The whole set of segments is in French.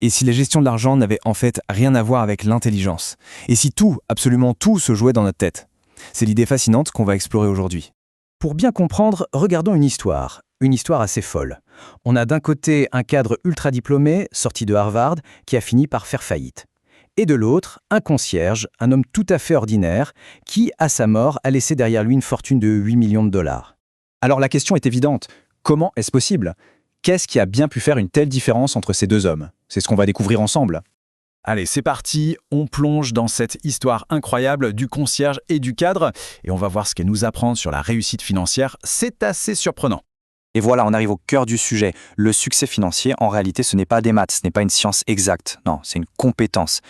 Et si la gestion de l'argent n'avait en fait rien à voir avec l'intelligence? Et si tout, absolument tout, se jouait dans notre tête? C'est l'idée fascinante qu'on va explorer aujourd'hui. Pour bien comprendre, regardons une histoire assez folle. On a d'un côté un cadre ultra diplômé, sorti de Harvard, qui a fini par faire faillite. Et de l'autre, un concierge, un homme tout à fait ordinaire, qui, à sa mort, a laissé derrière lui une fortune de 8 millions de dollars. Alors la question est évidente. Comment est-ce possible? Qu'est-ce qui a bien pu faire une telle différence entre ces deux hommes? C'est ce qu'on va découvrir ensemble. Allez, c'est parti, on plonge dans cette histoire incroyable du concierge et du cadre, et on va voir ce qu'elle nous apprend sur la réussite financière. C'est assez surprenant. Et voilà, on arrive au cœur du sujet. Le succès financier, en réalité, ce n'est pas des maths, ce n'est pas une science exacte. Non, c'est une compétence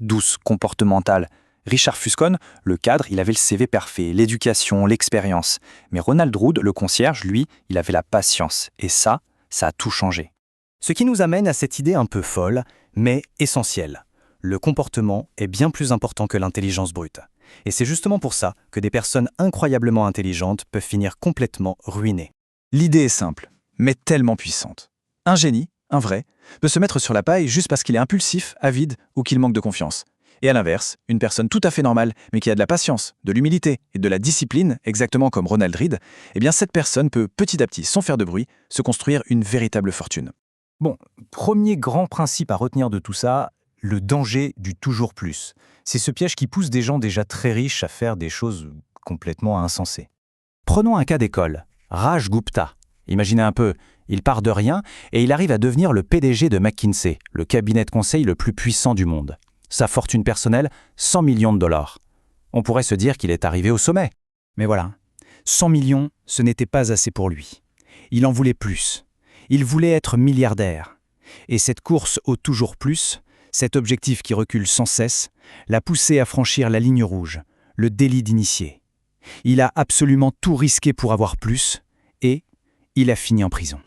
douce, comportementale. Richard Fuscon, le cadre, il avait le CV parfait, l'éducation, l'expérience. Mais Ronald Rood, le concierge, lui, il avait la patience. Et ça a tout changé. Ce qui nous amène à cette idée un peu folle, mais essentielle. Le comportement est bien plus important que l'intelligence brute. Et c'est justement pour ça que des personnes incroyablement intelligentes peuvent finir complètement ruinées. L'idée est simple, mais tellement puissante. Un génie, un vrai, peut se mettre sur la paille juste parce qu'il est impulsif, avide ou qu'il manque de confiance. Et à l'inverse, une personne tout à fait normale, mais qui a de la patience, de l'humilité et de la discipline, exactement comme Ronald Reed, eh bien cette personne peut petit à petit, sans faire de bruit, se construire une véritable fortune. Bon, premier grand principe à retenir de tout ça, le danger du toujours plus. C'est ce piège qui pousse des gens déjà très riches à faire des choses complètement insensées. Prenons un cas d'école, Raj Gupta. Imaginez un peu, il part de rien et il arrive à devenir le PDG de McKinsey, le cabinet de conseil le plus puissant du monde. Sa fortune personnelle, 100 millions de dollars. On pourrait se dire qu'il est arrivé au sommet. Mais voilà, 100 millions, ce n'était pas assez pour lui. Il en voulait plus. Il voulait être milliardaire. Et cette course au toujours plus, cet objectif qui recule sans cesse, l'a poussé à franchir la ligne rouge, le délit d'initié. Il a absolument tout risqué pour avoir plus, et il a fini en prison.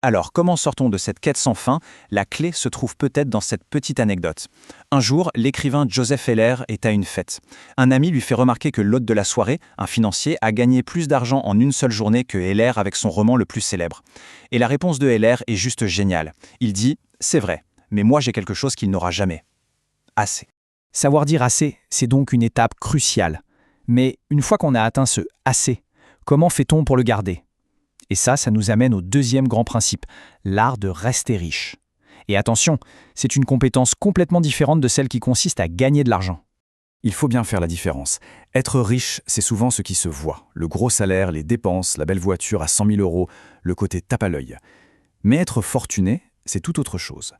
Alors, comment sortons de cette quête sans fin? La clé se trouve peut-être dans cette petite anecdote. Un jour, l'écrivain Joseph Heller est à une fête. Un ami lui fait remarquer que l'hôte de la soirée, un financier, a gagné plus d'argent en une seule journée que Heller avec son roman le plus célèbre. Et la réponse de Heller est juste géniale. Il dit « C'est vrai, mais moi j'ai quelque chose qu'il n'aura jamais. Assez ». Savoir dire assez, c'est donc une étape cruciale. Mais une fois qu'on a atteint ce « assez », comment fait-on pour le garder? Et ça nous amène au deuxième grand principe, l'art de rester riche. Et attention, c'est une compétence complètement différente de celle qui consiste à gagner de l'argent. Il faut bien faire la différence. Être riche, c'est souvent ce qui se voit. Le gros salaire, les dépenses, la belle voiture à 100 000 euros, le côté tape à l'œil. Mais être fortuné, c'est tout autre chose.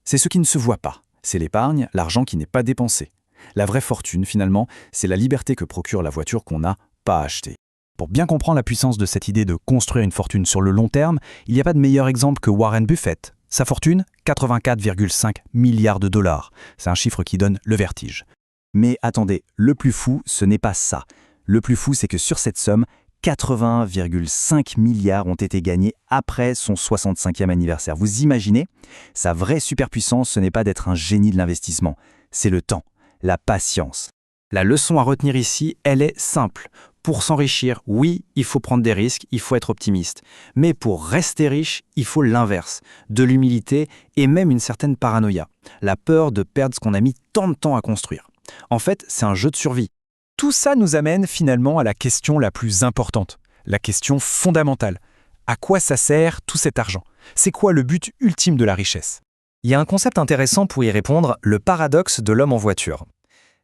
C'est ce qui ne se voit pas. C'est l'épargne, l'argent qui n'est pas dépensé. La vraie fortune, finalement, c'est la liberté que procure la voiture qu'on n'a pas achetée. Pour bien comprendre la puissance de cette idée de construire une fortune sur le long terme, il n'y a pas de meilleur exemple que Warren Buffett. Sa fortune, 84,5 milliards de dollars. C'est un chiffre qui donne le vertige. Mais attendez, le plus fou, ce n'est pas ça. Le plus fou, c'est que sur cette somme, 81,5 milliards ont été gagnés après son 65e anniversaire. Vous imaginez? Sa vraie superpuissance, ce n'est pas d'être un génie de l'investissement, c'est le temps, la patience. La leçon à retenir ici, elle est simple. Pour s'enrichir, oui, il faut prendre des risques, il faut être optimiste. Mais pour rester riche, il faut l'inverse, de l'humilité et même une certaine paranoïa. La peur de perdre ce qu'on a mis tant de temps à construire. En fait, c'est un jeu de survie. Tout ça nous amène finalement à la question la plus importante, la question fondamentale. À quoi ça sert tout cet argent? C'est quoi le but ultime de la richesse? Il y a un concept intéressant pour y répondre, le paradoxe de l'homme en voiture.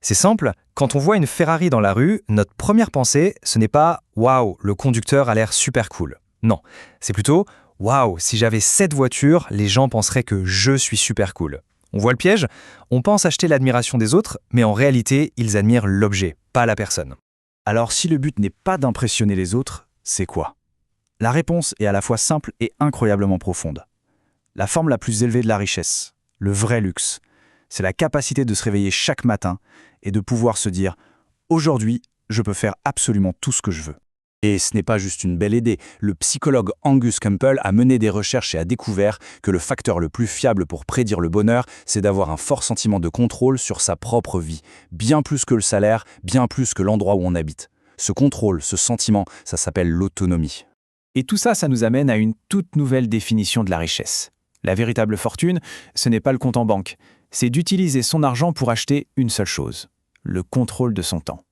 C'est simple, quand on voit une Ferrari dans la rue, notre première pensée, ce n'est pas « Waouh, le conducteur a l'air super cool ». Non, c'est plutôt « Waouh, si j'avais cette voiture, les gens penseraient que je suis super cool ». On voit le piège? On pense acheter l'admiration des autres, mais en réalité, ils admirent l'objet, pas la personne. Alors si le but n'est pas d'impressionner les autres, c'est quoi? La réponse est à la fois simple et incroyablement profonde. La forme la plus élevée de la richesse, le vrai luxe, c'est la capacité de se réveiller chaque matin et de pouvoir se dire « Aujourd'hui, je peux faire absolument tout ce que je veux ». Et ce n'est pas juste une belle idée. Le psychologue Angus Campbell a mené des recherches et a découvert que le facteur le plus fiable pour prédire le bonheur, c'est d'avoir un fort sentiment de contrôle sur sa propre vie. Bien plus que le salaire, bien plus que l'endroit où on habite. Ce contrôle, ce sentiment, ça s'appelle l'autonomie. Et tout ça nous amène à une toute nouvelle définition de la richesse. La véritable fortune, ce n'est pas le compte en banque, c'est d'utiliser son argent pour acheter une seule chose, le contrôle de son temps.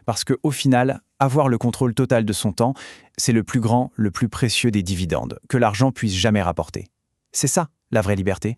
Parce qu'au final, avoir le contrôle total de son temps, c'est le plus grand, le plus précieux des dividendes que l'argent puisse jamais rapporter. C'est ça, la vraie liberté.